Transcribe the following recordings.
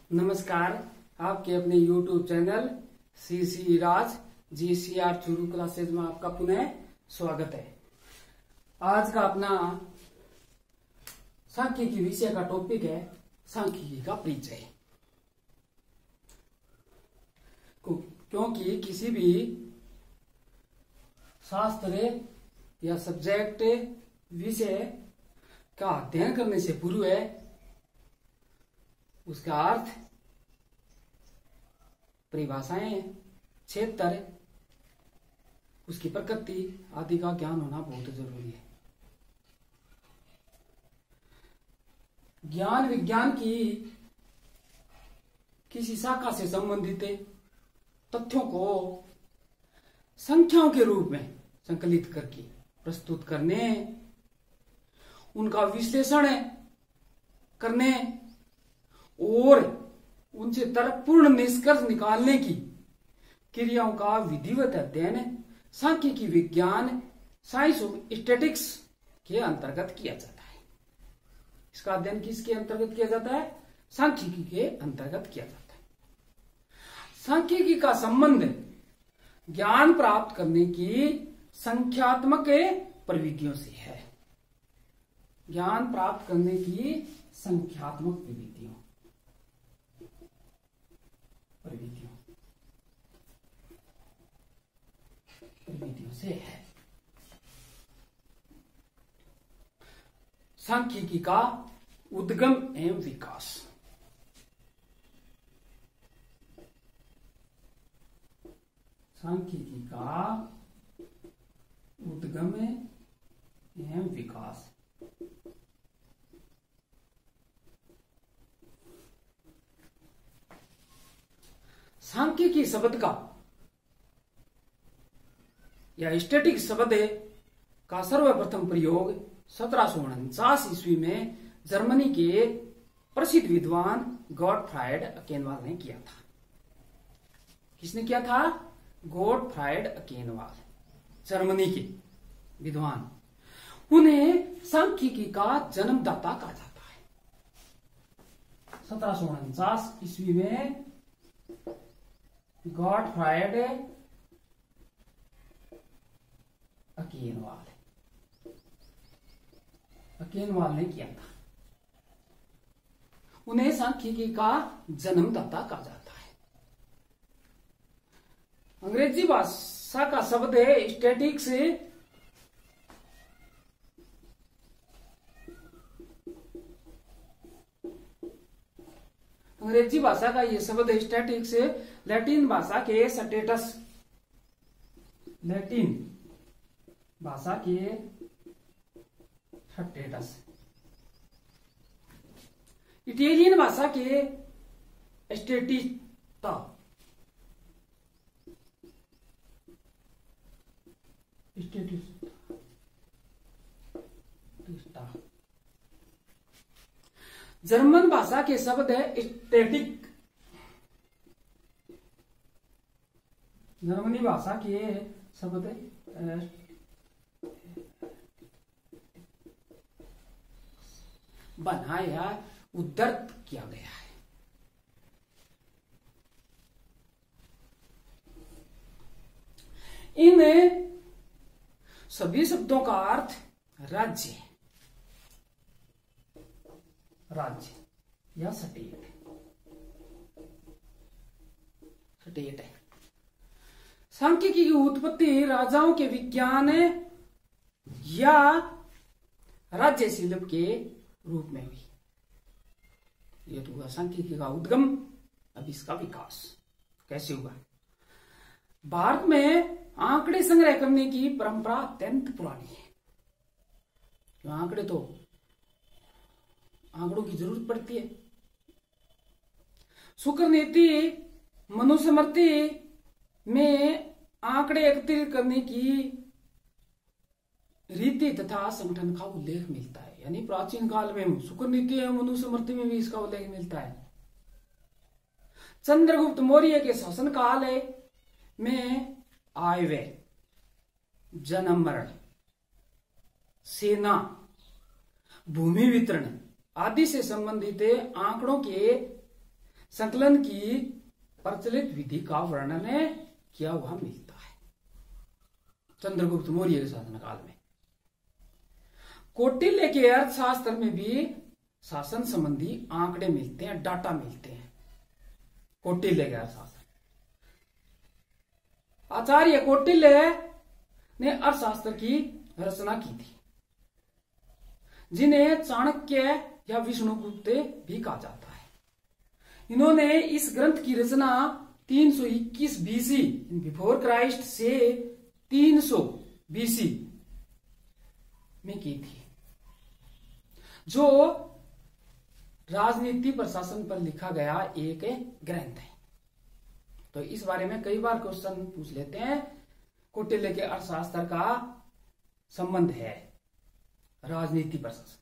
नमस्कार। आपके अपने YouTube चैनल सी राज GCR चूरू क्लासेज में आपका पुनः स्वागत है। आज का अपना सांख्यिकी विषय का टॉपिक है सांख्यिकी का परिचय। क्योंकि किसी भी शास्त्र या सब्जेक्ट विषय का अध्ययन करने से पूर्व उसका अर्थ, परिभाषाएं, क्षेत्र, उसकी प्रकृति आदि का ज्ञान होना बहुत जरूरी है। ज्ञान विज्ञान की किसी शाखा से संबंधित तथ्यों को संख्याओं के रूप में संकलित करके प्रस्तुत करने, उनका विश्लेषण करने और उनसे तर्कपूर्ण निष्कर्ष निकालने की क्रियाओं का विधिवत अध्ययन सांख्यिकी विज्ञान साइंस ऑफ स्टैटिस्टिक्स के अंतर्गत किया जाता है। इसका अध्ययन किसके अंतर्गत किया जाता है? सांख्यिकी के अंतर्गत किया जाता है। सांख्यिकी का संबंध ज्ञान प्राप्त करने की संख्यात्मक प्रविधियों से है। ज्ञान प्राप्त करने की संख्यात्मक प्रविधियों से है। सांख्यिकी का उद्गम एवं विकास। सांख्यिकी का उद्गम एवं विकास। सांख्यिकी शब्द का या स्टैटिक शब्द का सर्वप्रथम प्रयोग 1749 ईस्वी में जर्मनी के प्रसिद्ध विद्वान गॉटफ्राइड अकेनवाल ने किया था। किसने किया था? गॉटफ्राइड अकेनवाल, जर्मनी के विद्वान। उन्हें सांख्यिकी का जन्मदाता कहा जाता है। 1749 ईस्वी में गॉटफ्राइड अकेनवाल ने किया था। उन्हें सांख्यिकी का जन्मदाता कहा जाता है। अंग्रेजी भाषा का शब्द है स्टैटिक्स। अंग्रेजी भाषा का यह शब्द है स्टैटिक्स लैटिन भाषा के स्टेटस, लैटिन भाषा के स्टेटस, इटालियन भाषा के स्टेटिस्टा, जर्मन भाषा के शब्द है स्टैटिक, जर्मनी भाषा के शब्द बनाया, उद्धृत किया गया है। इन सभी शब्दों का अर्थ राज्य, राज्य या स्टेट है। सांख्यिकी की उत्पत्ति राजाओं के विज्ञान या राज्य शिल्प के रूप में हुई। यह तो हुआ सांख्यिकी का उद्गम। अब इसका विकास कैसे हुआ? भारत में आंकड़े संग्रह करने की परंपरा अत्यंत पुरानी है। तो आंकड़ों की जरूरत पड़ती है। शुक्र नीति मनुस्मृति में आंकड़े एकत्रित करने की रीति तथा संगठन का उल्लेख मिलता है। यानी प्राचीन काल में शुक्र नीति एवं मनुस्मृति में भी इसका उल्लेख मिलता है। चंद्रगुप्त मौर्य के शासन काल में आय व्यय, जन्म मरण, सेना, भूमि वितरण आदि से संबंधित आंकड़ों के संकलन की प्रचलित विधि का वर्णन किया हुआ मिलता है चंद्रगुप्त मौर्य के शासनकाल में। कौटिल्य के अर्थशास्त्र में भी शासन संबंधी आंकड़े मिलते हैं, डाटा मिलते हैं। कौटिल्य के अर्थशास्त्र, आचार्य कौटिल्य ने अर्थशास्त्र की रचना की थी, जिन्हें चाणक्य या विष्णुगुप्त भी कहा जाता है। इन्होंने इस ग्रंथ की रचना 321 बीसी बिफोर क्राइस्ट से 300 बीसी में की थी, जो राजनीति प्रशासन पर लिखा गया एक ग्रंथ है। तो इस बारे में कई बार क्वेश्चन पूछ लेते हैं। कौटिल्य के अर्थशास्त्र का संबंध है राजनीति प्रशासन।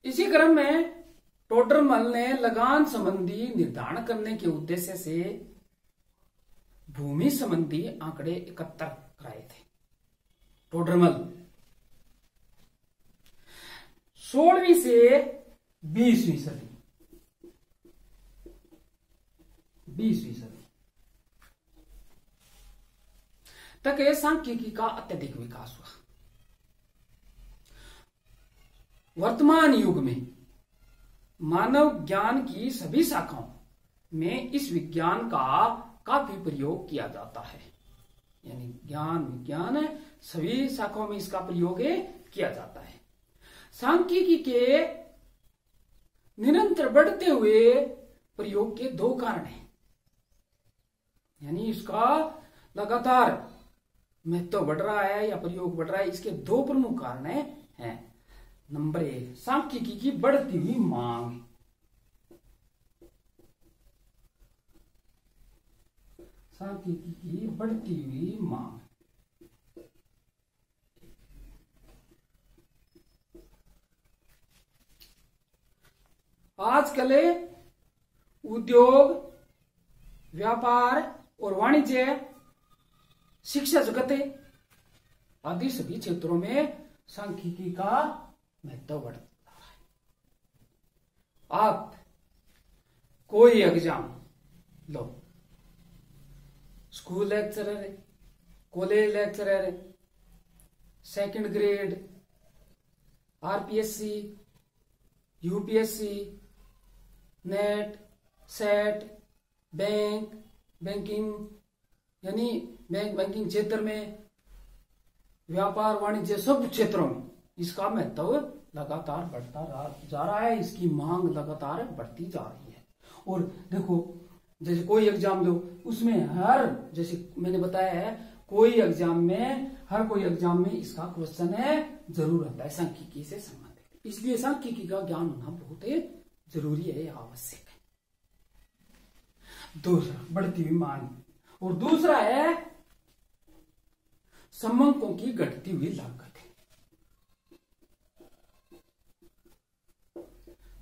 इसी क्रम में टोडरमल ने लगान संबंधी निर्धारण करने के उद्देश्य से भूमि संबंधी आंकड़े एकत्र कराए थे। टोडरमल 16वीं से 20वीं सदी तक सांख्यिकी का अत्यधिक विकास हुआ। वर्तमान युग में मानव ज्ञान की सभी शाखाओं में इस विज्ञान का काफी प्रयोग किया जाता है। यानी ज्ञान विज्ञान सभी शाखाओं में इसका प्रयोग किया जाता है। सांख्यिकी के निरंतर बढ़ते हुए प्रयोग के दो कारण हैं, यानी इसका लगातार महत्व बढ़ रहा है या प्रयोग बढ़ रहा है। इसके दो प्रमुख कारण हैं। नंबर 1, सांख्यिकी की बढ़ती हुई मांग। सांख्यिकी की बढ़ती हुई मांग। आजकल उद्योग, व्यापार और वाणिज्य, शिक्षा जगत आदि सभी क्षेत्रों में सांख्यिकी का महत्व बढ़ रहा है। आप कोई एग्जाम लो, school lecturer, college lecturer, second grade, RPSC, UPSC, NET, SET, banking यानी बैंकिंग क्षेत्र में, व्यापार वाणिज्य सब क्षेत्रों में इसका महत्व लगातार बढ़ता जा रहा है। इसकी मांग लगातार बढ़ती जा रही है। और देखो, जैसे कोई एग्जाम दो, उसमें जैसे मैंने बताया है, कोई एग्जाम में इसका क्वेश्चन जरूर आता है सांख्यिकी से संबंधित। इसलिए सांख्यिकी का ज्ञान होना बहुत जरूरी है, आवश्यक है। दूसरा, बढ़ती हुई मांग। और दूसरा है समंकों की घटती हुई लागत।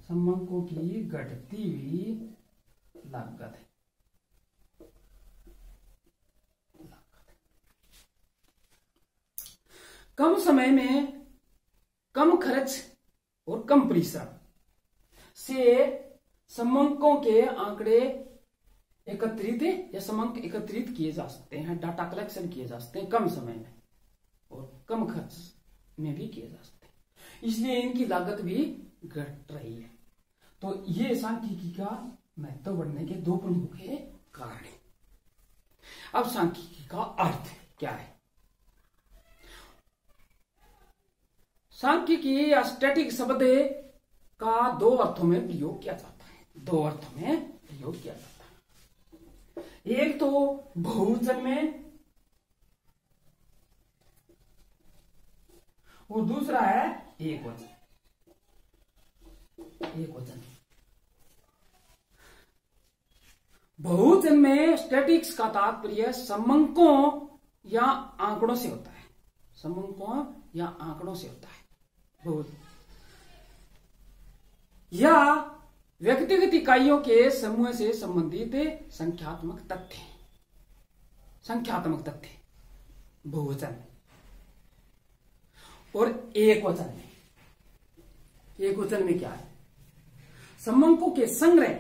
समंकों की घटती हुई लागत। कम समय में कम खर्च और कम परिश्रम से समंकों के आंकड़े एकत्रित या समंक एकत्रित किए जा सकते हैं, डाटा कलेक्शन किए जा सकते हैं कम समय में और कम खर्च में भी किए जा सकते हैं। इसलिए इनकी लागत भी घट रही है। तो ये सांख्यिकी का महत्व बढ़ने के दो प्रमुख कारण है। अब सांख्यिकी का अर्थ क्या है? सांख्यिकी या स्टैटिक शब्द का दो अर्थों में प्रयोग किया जाता है। दो अर्थों में प्रयोग किया जाता है। एक तो बहुवचन में और दूसरा है एक वचन। एक वचन बहुवचन में स्टैटिक्स का तात्पर्य समंकों या आंकड़ों से होता है। समंकों या आंकड़ों से होता है बहुत, या व्यक्तिगत इकाइयों के समूह से संबंधित संख्यात्मक तथ्य। संख्यात्मक तथ्य बहुवचन में। और एक वचन में, एक वचन में क्या है? समंकों के संग्रह,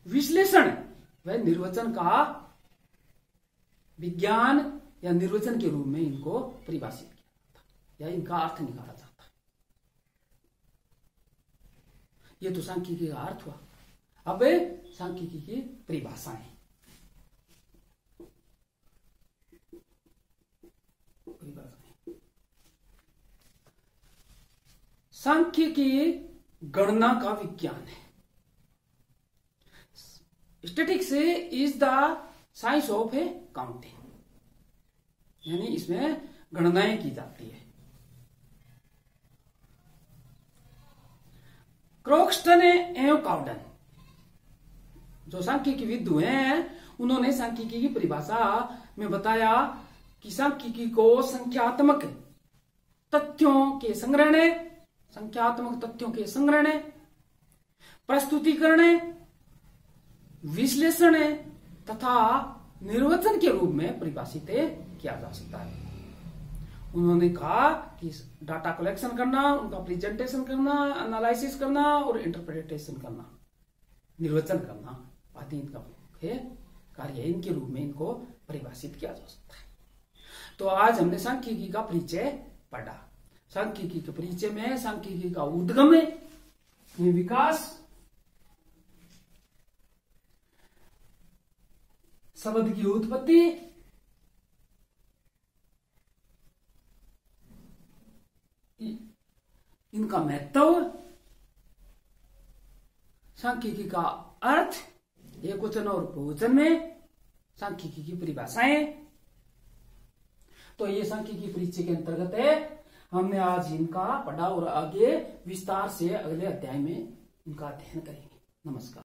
विश्लेषण व निर्वचन का विज्ञान या निर्वचन के रूप में इनको परिभाषित किया जाता या इनका अर्थ निकाला जाता। ये तो सांख्यिकी का अर्थ हुआ। अब सांख्यिकी की परिभाषाएं। सांख्यिकी गणना का विज्ञान है। Statics is the science of counting, यानी इसमें गणनाएं की जाती है। क्रोक्सटन एवं काउडन जो सांख्यिकीविद हुए हैं, उन्होंने सांख्यिकी की परिभाषा में बताया कि सांख्यिकी को संख्यात्मक तथ्यों के संग्रहण, प्रस्तुतिकरण, विश्लेषण तथा निर्वचन के रूप में परिभाषित किया जा सकता है। उन्होंने कहा कि डाटा कलेक्शन करना, उनका प्रेजेंटेशन करना, एनालिसिस करना और इंटरप्रिटेशन करना, निर्वचन करना आदि इनका कार्य है। इनके रूप में इनको परिभाषित किया जा सकता है। तो आज हमने सांख्यिकी का परिचय पढ़ा। सांख्यिकी के परिचय में सांख्यिकी का उद्गम, विकास, शब्द की उत्पत्ति, इनका महत्व, सांख्यिकी का अर्थ, एकवचन और बहुवचन में सांख्यिकी की परिभाषाएं। तो ये सांख्यिकी परिचय के अंतर्गत है। हमने आज इनका पढ़ा और आगे विस्तार से अगले अध्याय में इनका अध्ययन करेंगे। नमस्कार।